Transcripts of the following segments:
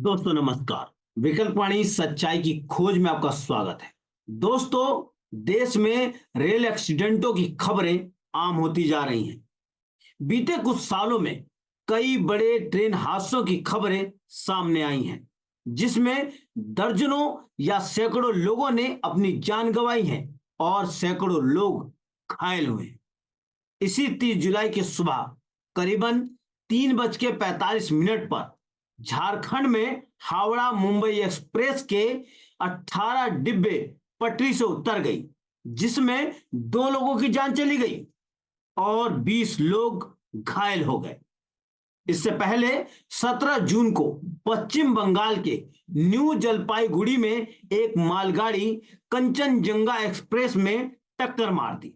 दोस्तों नमस्कार। विकल्पवाणी सच्चाई की खोज में आपका स्वागत है। दोस्तों, देश में रेल एक्सीडेंटों की खबरें आम होती जा रही हैं। बीते कुछ सालों में कई बड़े ट्रेन हादसों की खबरें सामने आई हैं, जिसमें दर्जनों या सैकड़ों लोगों ने अपनी जान गंवाई है और सैकड़ों लोग घायल हुए हैं। इसी 30 जुलाई की सुबह करीबन 3:45 पर झारखंड में हावड़ा मुंबई एक्सप्रेस के 18 डिब्बे पटरी से उतर गई, जिसमें 2 लोगों की जान चली गई और 20 लोग घायल हो गए। इससे पहले 17 जून को पश्चिम बंगाल के न्यू जलपाईगुड़ी में एक मालगाड़ी कंचनजंगा एक्सप्रेस में टक्कर मार दी।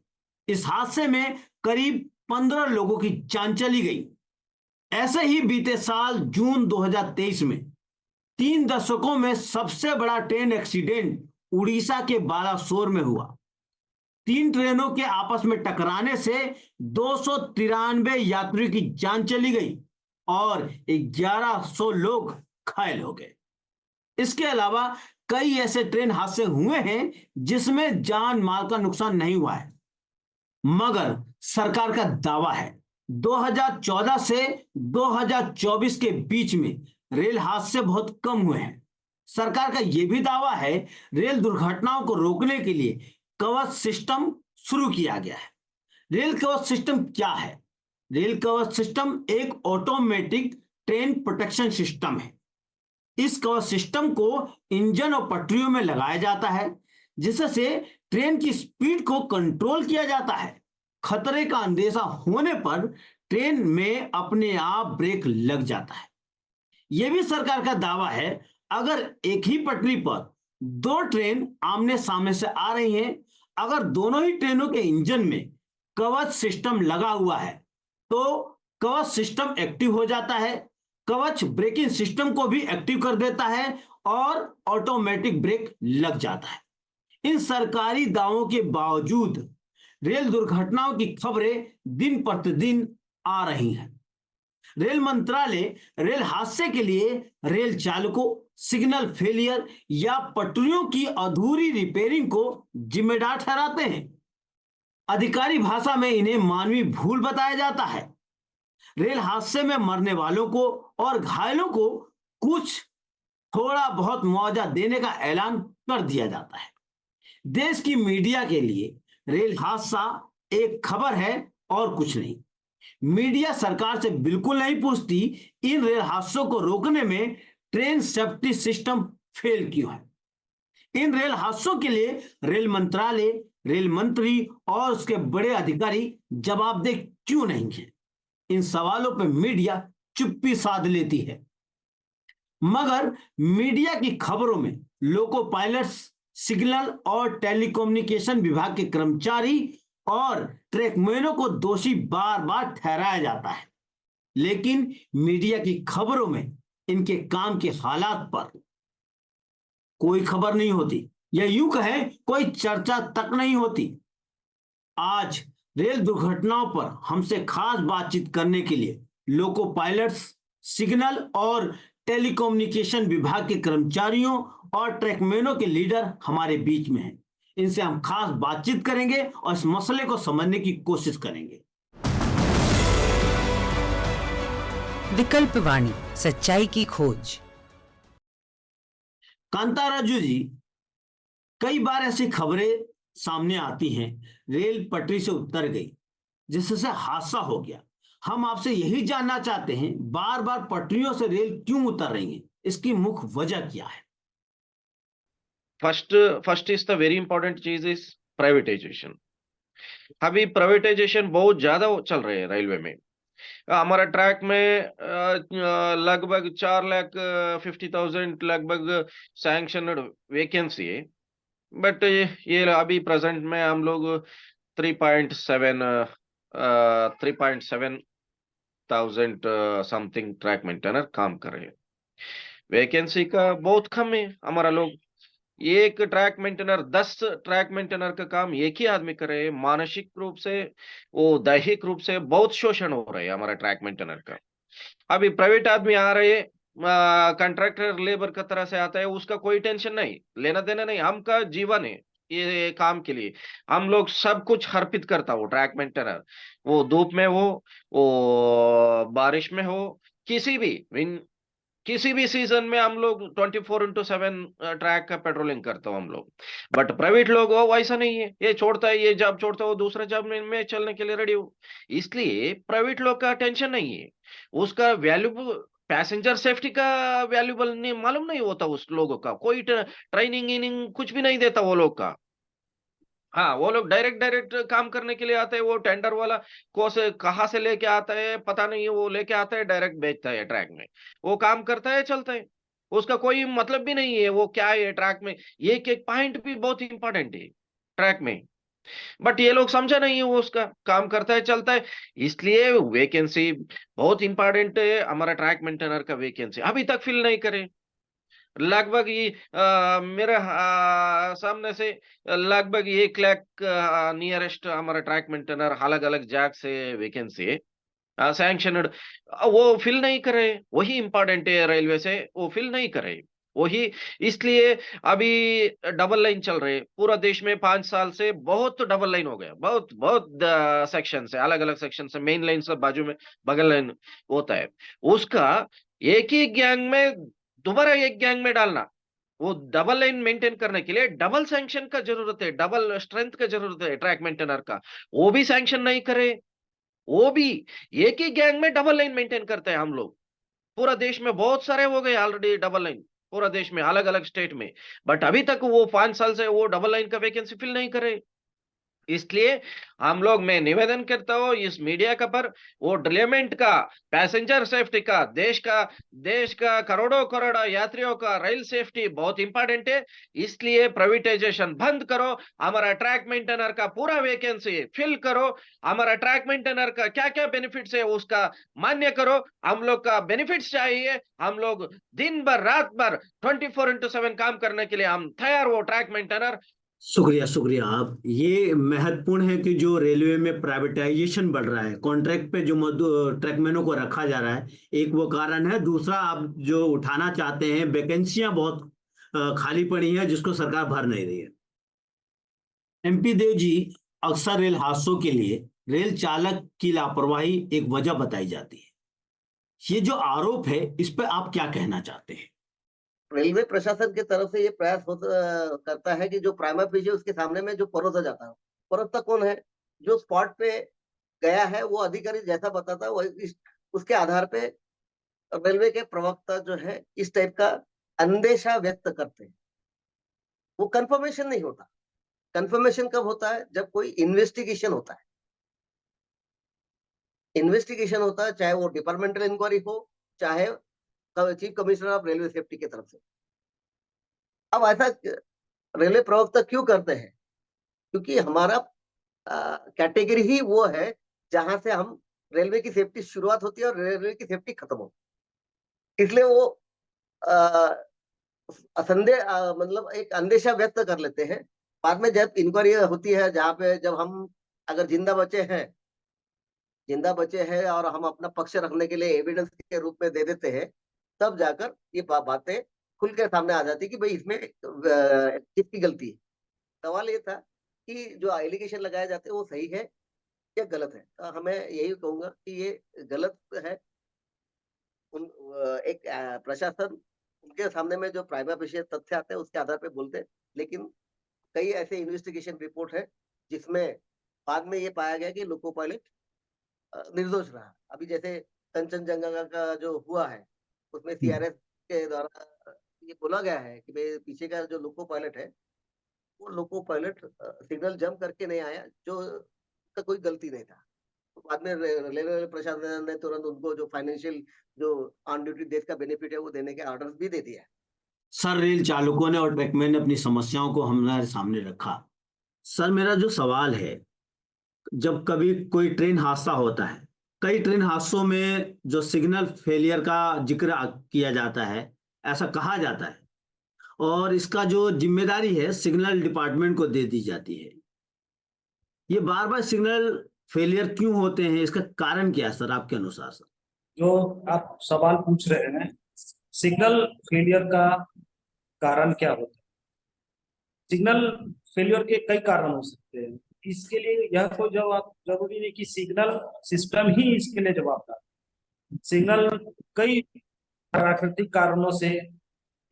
इस हादसे में करीब 15 लोगों की जान चली गई। ऐसे ही बीते साल जून 2023 में 3 दशकों में सबसे बड़ा ट्रेन एक्सीडेंट उड़ीसा के बालासोर में हुआ। 3 ट्रेनों के आपस में टकराने से 293 यात्रियों की जान चली गई और 1100 लोग घायल हो गए। इसके अलावा कई ऐसे ट्रेन हादसे हुए हैं जिसमें जान माल का नुकसान नहीं हुआ है, मगर सरकार का दावा है 2014 से 2024 के बीच में रेल हादसे बहुत कम हुए हैं। सरकार का यह भी दावा है रेल दुर्घटनाओं को रोकने के लिए कवच सिस्टम शुरू किया गया है। रेल कवच सिस्टम क्या है? रेल कवच सिस्टम एक ऑटोमेटिक ट्रेन प्रोटेक्शन सिस्टम है। इस कवच सिस्टम को इंजन और पटरियों में लगाया जाता है, जिससे ट्रेन की स्पीड को कंट्रोल किया जाता है। खतरे का अंदेशा होने पर ट्रेन में अपने आप ब्रेक लग जाता है। यह भी सरकार का दावा है अगर एक ही पटरी पर 2 ट्रेन आमने सामने से आ रही हैं, अगर दोनों ही ट्रेनों के इंजन में कवच सिस्टम लगा हुआ है तो कवच सिस्टम एक्टिव हो जाता है। कवच ब्रेकिंग सिस्टम को भी एक्टिव कर देता है और ऑटोमेटिक ब्रेक लग जाता है। इन सरकारी दावों के बावजूद रेल दुर्घटनाओं की खबरें दिन प्रतिदिन आ रही हैं। रेल मंत्रालय रेल हादसे के लिए रेल चालकों, सिग्नल फेलियर या पटरियों की अधूरी रिपेयरिंग को जिम्मेदार ठहराते हैं। अधिकारी भाषा में इन्हें मानवीय भूल बताया जाता है। रेल हादसे में मरने वालों को और घायलों को कुछ थोड़ा बहुत मुआवजा देने का ऐलान कर दिया जाता है। देश की मीडिया के लिए रेल हादसा एक खबर है और कुछ नहीं। मीडिया सरकार से बिल्कुल नहीं पूछती इन रेल हादसों को रोकने में ट्रेन सेफ्टी सिस्टम फेल क्यों है। इन रेल हादसों के लिए रेल मंत्रालय, रेल मंत्री और उसके बड़े अधिकारी जवाबदेह क्यों नहीं है। इन सवालों पर मीडिया चुप्पी साध लेती है। मगर मीडिया की खबरों में लोको पायलट्स, सिग्नल और टेलीकम्युनिकेशन विभाग के कर्मचारी और ट्रैकमैनों को दोषी बार बार ठहराया जाता है, लेकिन मीडिया की खबरों में इनके काम के हालात पर कोई खबर नहीं होती, या यूं कहें कोई चर्चा तक नहीं होती। आज रेल दुर्घटनाओं पर हमसे खास बातचीत करने के लिए लोको पायलट्स, सिग्नल और टेलीकम्युनिकेशन विभाग के कर्मचारियों और ट्रैकमैनों के लीडर हमारे बीच में हैं। इनसे हम खास बातचीत करेंगे और इस मसले को समझने की कोशिश करेंगे। विकल्प वाणी सच्चाई की खोज। कांताराजू जी, कई बार ऐसी खबरें सामने आती हैं रेल पटरी से उतर गई, जिससे हादसा हो गया। हम आपसे यही जानना चाहते हैं बार बार पटरियों से रेल क्यों उतर रही है, इसकी मुख्य वजह क्या है? First first is the very important चीज इज प्राइवेटाइजेशन। अभी प्राइवेटाइजेशन बहुत ज्यादा चल रहे हैं रेलवे में। हमारा ट्रैक में लगभग 4,50,000 लगभग सैंक्शनड वैकेंसी है। बट ये अभी प्रेजेंट में हम लोग 3.7 थाउजेंड समथिंग ट्रैक मेंटेनर काम कर रहे हैं। वैकेंसी का बहुत कम है। हमारा लोग एक ट्रैक मेंटेनर 10 ट्रैक मेंटेनर का काम एक ही आदमी करे। मानसिक रूप से वो दैहिक रूप से बहुत शोषण हो रहा है हमारा ट्रैक मेंटेनर का। अभी प्राइवेट आदमी आ रहे हैं, कॉन्ट्रैक्टर लेबर का तरह से आता है, उसका कोई टेंशन नहीं, लेना देना नहीं, हम का जीवन है ये काम के लिए। हम लोग सब कुछ अर्पित करता हो ट्रैक मेंटेनर, वो धूप में हो, वो बारिश में हो, किसी भी किसी भी सीजन में हम लोग 24/7 ट्रैक का पेट्रोलिंग करते हो हम लोग। बट प्राइवेट लोग वो वैसा नहीं है, ये छोड़ता है, ये जॉब छोड़ता है, वो दूसरा जॉब में चलने के लिए रेडी हो। इसलिए प्राइवेट लोग का टेंशन नहीं है, उसका वैल्यूबल पैसेंजर सेफ्टी का वैल्यूबल नहीं मालूम नहीं होता उस लोगों का, कोई ट्रेनिंग इनिंग कुछ भी नहीं देता वो लोग का। हाँ, वो लोग डायरेक्ट डायरेक्ट काम करने के लिए आते हैं, वो टेंडर वाला को से कहाँ से लेके आता है पता नहीं है, वो लेके आता है डायरेक्ट बेचता है ट्रैक में, वो काम करता है चलता है, उसका कोई मतलब भी नहीं है वो क्या है ट्रैक में। ये एक पॉइंट भी बहुत इंपॉर्टेंट है ट्रैक में, बट ये लोग समझा नहीं है, वो उसका काम करता है चलता है। इसलिए वैकेंसी बहुत इंपॉर्टेंट है, हमारा ट्रैक मेंटेनर का वैकेंसी अभी तक फिल नहीं करे। लगभग ये मेरे सामने से लगभग 1 लाख नियरेस्ट हमारा ट्रैक मेंटेनर अलग अलग जैक से वैकेंसी है सैंक्शनड, वो फिल नहीं करे। वही इंपॉर्टेंट है रेलवे से, वो फिल नहीं करे वही। इसलिए अभी डबल लाइन चल रहे पूरा देश में, 5 साल से बहुत डबल लाइन हो गया, बहुत बहुत सेक्शन से, अलग अलग सेक्शन से, मेन लाइन से बाजू में बगल लाइन होता है उसका, एक ही गैंग में दोबारा एक गैंग में डालना, वो डबल लाइन मेंटेन करने के लिए डबल सैंक्शन का जरूरत है, डबल स्ट्रेंथ का जरूरत है ट्रैक मेंटेनर का, वो भी सैंक्शन नहीं करे। वो भी एक ही गैंग में डबल लाइन मेंटेन करते हैं हम लोग, पूरा देश में बहुत सारे हो गए ऑलरेडी डबल लाइन, पूरा देश में अलग अलग स्टेट में, बट अभी तक वो 5 साल से वो डबल लाइन का वैकेंसी फिल नहीं करे। इसलिए हम लोग, मैं निवेदन करता हूँ इस मीडिया का पर, वो डिलेमेंट का, पैसेंजर सेफ्टी का, देश का करोड़ों करोड़ यात्रियों का रेल सेफ्टी बहुत इंपॉर्टेंट है। इसलिए प्राइवेटाइजेशन बंद करो, हमारा ट्रैक मेंटेनर का पूरा वैकेंसी फिल करो, हमारा ट्रैक मेंटेनर का क्या क्या बेनिफिट्स है उसका मान्य करो, हम लोग का बेनिफिट्स चाहिए, हम लोग दिन भर रात भर 24/7 काम करने के लिए हम तैयार हो ट्रैक मेंटेनर। शुक्रिया शुक्रिया। आप ये महत्वपूर्ण है कि जो रेलवे में प्राइवेटाइजेशन बढ़ रहा है, कॉन्ट्रैक्ट पे जो ट्रैकमैनों को रखा जा रहा है, एक वो कारण है। दूसरा, आप जो उठाना चाहते हैं, वैकेंसियां बहुत खाली पड़ी हैं जिसको सरकार भर नहीं रही है। एमपी देव जी, अक्सर रेल हादसों के लिए रेल चालक की लापरवाही एक वजह बताई जाती है। ये जो आरोप है, इस पर आप क्या कहना चाहते हैं? रेलवे प्रशासन की तरफ से ये प्रयास करता है कि जो प्राइमा फेसी उसके सामने में जो परोसा जाता है, परोसता कौन है? जो स्पॉट पे गया है वो अधिकारी जैसा बताता है वो उसके आधार पे रेलवे के प्रवक्ता जो है इस टाइप का अंदेशा व्यक्त करते हैं। वो कंफर्मेशन नहीं होता। कंफर्मेशन कब होता है? जब कोई इन्वेस्टिगेशन होता है। इन्वेस्टिगेशन होता है, चाहे वो डिपार्टमेंटल इंक्वायरी हो, चाहे chief commissioner of railway safety की तरफ से। अब ऐसा रेलवे प्रवक्ता क्यों करते हैं? क्योंकि हमारा कैटेगरी ही वो है जहां से हम रेलवे की सेफ्टी शुरुआत होती है और रेलवे की सेफ्टी खत्म होती है। इसलिए वो मतलब एक अंदेशा व्यक्त कर लेते हैं। बाद में जब इंक्वायरी होती है, जहाँ पे जब हम अगर जिंदा बचे हैं और हम अपना पक्ष रखने के लिए एविडेंस के रूप में दे देते हैं, तब जाकर ये बातें खुल के सामने आ जाती है कि भाई इसमें किसकी गलती है। सवाल ये था कि जो एलिगेशन लगाए जाते हैं वो सही है या गलत है? तो हमें यही कहूंगा कि ये गलत है। एक प्रशासन उनके सामने में जो प्राइमा फेसी तथ्य आते हैं उसके आधार पे बोलते हैं, लेकिन कई ऐसे इन्वेस्टिगेशन रिपोर्ट है जिसमें बाद में ये पाया गया कि लोको पायलट निर्दोष रहा। अभी जैसे कंचनजंगा का जो हुआ है उसमें सीआरएस के द्वारा ये बोला गया है कि भाई पीछे का जो लोको पायलट है वो लोको पायलट सिग्नल जंप करके नहीं आया, जो उसका कोई गलती नहीं था। तो बाद में रेलवे प्रशासन ने तुरंत उनको जो फाइनेंशियल जो ऑन ड्यूटी डेज का बेनिफिट है वो देने के ऑर्डर्स भी दे दिया है। सर, रेल चालकों ने और ट्रैकमैन ने अपनी समस्याओं को हमारे सामने रखा। सर, मेरा जो सवाल है, जब कभी कोई ट्रेन हादसा होता है, कई ट्रेन हादसों में जो सिग्नल फेलियर का जिक्र किया जाता है, ऐसा कहा जाता है, और इसका जो जिम्मेदारी है सिग्नल डिपार्टमेंट को दे दी जाती है। ये बार बार सिग्नल फेलियर क्यों होते हैं? इसका कारण क्या है सर, आपके अनुसार? सर, जो आप सवाल पूछ रहे हैं, सिग्नल फेलियर का कारण क्या होता है? सिग्नल फेलियर के कई कारण हो सकते हैं। इसके लिए यह कोई जवाब जरूरी नहीं कि सिग्नल सिस्टम ही इसके लिए जवाबदार है। सिग्नल कई प्राकृतिक कारणों से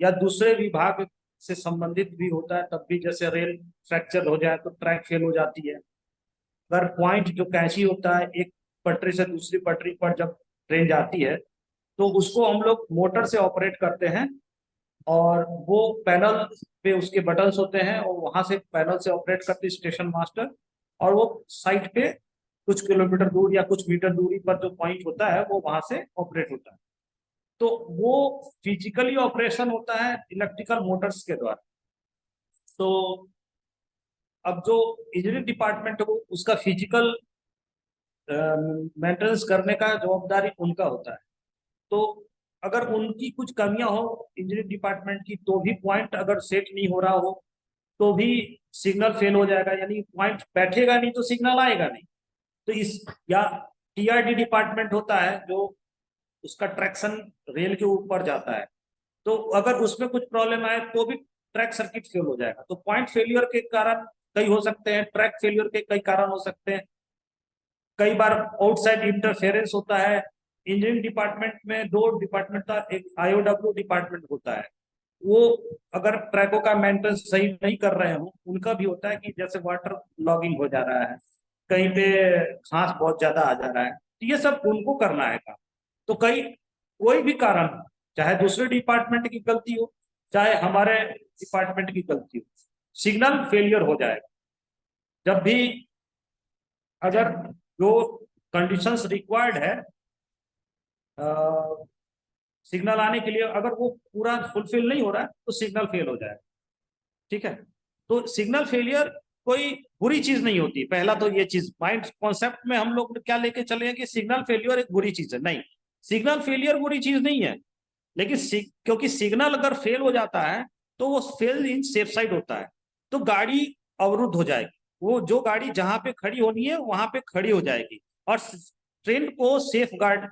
या दूसरे विभाग से संबंधित भी होता है, तब भी, जैसे रेल फ्रैक्चर हो जाए तो ट्रैक फेल हो जाती है। अगर पॉइंट जो कैची होता है, एक पटरी से दूसरी पटरी पर जब ट्रेन जाती है तो उसको हम लोग मोटर से ऑपरेट करते हैं, और वो पैनल पे उसके बटन्स होते हैं और वहां से पैनल से ऑपरेट करते स्टेशन मास्टर, और वो साइट पे कुछ किलोमीटर दूर या कुछ मीटर दूरी पर जो पॉइंट होता है वो वहां से ऑपरेट होता है। तो वो फिजिकली ऑपरेशन होता है इलेक्ट्रिकल मोटर्स के द्वारा। तो अब जो इंजीनियरिंग डिपार्टमेंट है वो उसका फिजिकल मेंटेनेंस करने का जवाबदारी उनका होता है। तो अगर उनकी कुछ कमियां हो इंजीनियरिंग डिपार्टमेंट की, तो भी पॉइंट अगर सेट नहीं हो रहा हो तो भी सिग्नल फेल हो जाएगा, यानी पॉइंट बैठेगा नहीं तो सिग्नल आएगा नहीं। तो इस, या टीआरडी डिपार्टमेंट होता है जो उसका ट्रैक्शन रेल के ऊपर जाता है, तो अगर उसमें कुछ प्रॉब्लम आए तो भी ट्रैक सर्किट फेल हो जाएगा। तो पॉइंट फेलियर के कारण कई हो सकते हैं, ट्रैक फेलियर के कई कारण हो सकते हैं। कई बार आउटसाइड इंटरफेरेंस होता है। इंजीनियरिंग डिपार्टमेंट में दो डिपार्टमेंट का, एक आईओडब्ल्यू डिपार्टमेंट होता है, वो अगर ट्रैकों का मेंटेनेंस सही नहीं कर रहे हो, उनका भी होता है कि जैसे वाटर लॉगिंग हो जा रहा है, कहीं पे घास बहुत ज्यादा आ जा रहा है, तो ये सब उनको करना है काम। तो कोई भी कारण, चाहे दूसरे डिपार्टमेंट की गलती हो चाहे हमारे डिपार्टमेंट की गलती हो, सिग्नल फेलियर हो जाएगा। जब भी अगर जो कंडीशंस रिक्वायर्ड है सिग्नल आने के लिए, अगर वो पूरा फुलफिल नहीं हो रहा है तो सिग्नल फेल हो जाएगा। ठीक है, तो सिग्नल फेलियर कोई बुरी चीज नहीं होती। पहला तो ये चीज माइंड कॉन्सेप्ट में हम लोग क्या लेके चले हैं कि सिग्नल फेलियर एक बुरी चीज है। नहीं, सिग्नल फेलियर बुरी चीज नहीं है, लेकिन क्योंकि सिग्नल अगर फेल हो जाता है तो वो फेल इन सेफ साइड होता है, तो गाड़ी अवरुद्ध हो जाएगी। वो जो गाड़ी जहां पे खड़ी होनी है वहां पे खड़ी हो जाएगी और ट्रेन को सेफ गार्ड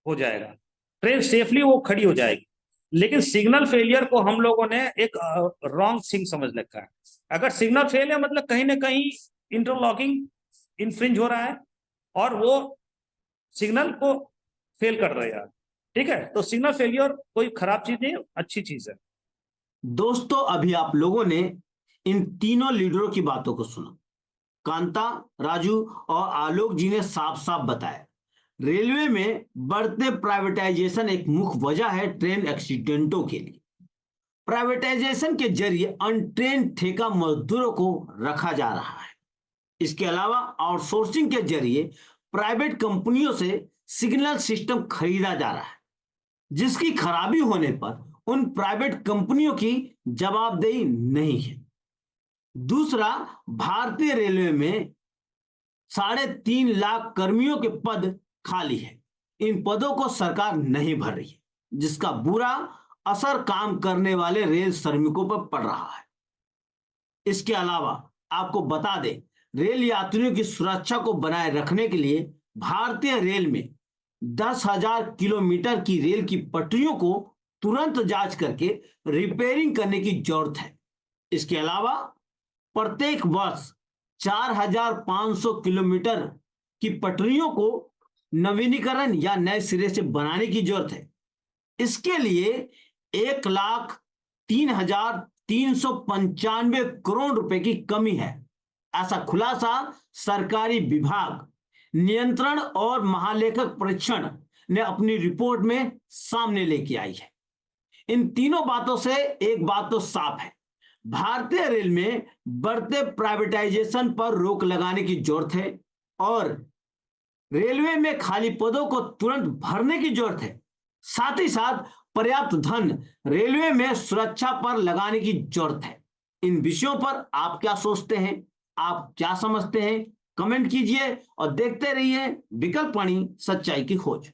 हो जाएगा, ट्रेन सेफली वो खड़ी हो जाएगी। लेकिन सिग्नल फेलियर को हम लोगों ने एक रॉन्ग थिंग समझ रखा है। अगर सिग्नल फेल है मतलब कहीं ना कहीं इंटरलॉकिंग इन्फ्रिंज हो रहा है और वो सिग्नल को फेल कर रहे हैं। ठीक है, तो सिग्नल फेलियर कोई खराब चीज नहीं, अच्छी चीज है। दोस्तों, अभी आप लोगों ने इन तीनों लीडरों की बातों को सुना। कांता, राजू और आलोक जी ने साफ साफ बताया, रेलवे में बढ़ते प्राइवेटाइजेशन एक मुख्य वजह है ट्रेन एक्सीडेंटों के लिए। प्राइवेटाइजेशन के जरिए अनट्रेन ठेका मजदूरों को रखा जा रहा है। इसके अलावा आउटसोर्सिंग के जरिए प्राइवेट कंपनियों से सिग्नल सिस्टम खरीदा जा रहा है, जिसकी खराबी होने पर उन प्राइवेट कंपनियों की जवाबदेही नहीं है। दूसरा, भारतीय रेलवे में 3.5 लाख कर्मियों के पद खाली है। इन पदों को सरकार नहीं भर रही है, जिसका बुरा असर काम करने वाले रेल श्रमिकों पर पड़ रहा है। इसके अलावा आपको बता दें, रेल यात्रियों की सुरक्षा को बनाए रखने के लिए भारतीय रेल में 10,000 किलोमीटर की रेल की पटरियों को तुरंत जांच करके रिपेयरिंग करने की जरूरत है। इसके अलावा प्रत्येक वर्ष 4,500 किलोमीटर की पटरियों को नवीनीकरण या नए सिरे से बनाने की जरूरत है। इसके लिए 1,03,395 करोड़ रुपए की कमी है। ऐसा खुलासा सरकारी विभाग नियंत्रण और महालेखक परीक्षण ने अपनी रिपोर्ट में सामने लेके आई है। इन तीनों बातों से एक बात तो साफ है, भारतीय रेल में बढ़ते प्राइवेटाइजेशन पर रोक लगाने की जरूरत है और रेलवे में खाली पदों को तुरंत भरने की जरूरत है। साथ ही साथ पर्याप्त धन रेलवे में सुरक्षा पर लगाने की जरूरत है। इन विषयों पर आप क्या सोचते हैं, आप क्या समझते हैं, कमेंट कीजिए और देखते रहिए विकल्प वाणी, सच्चाई की खोज।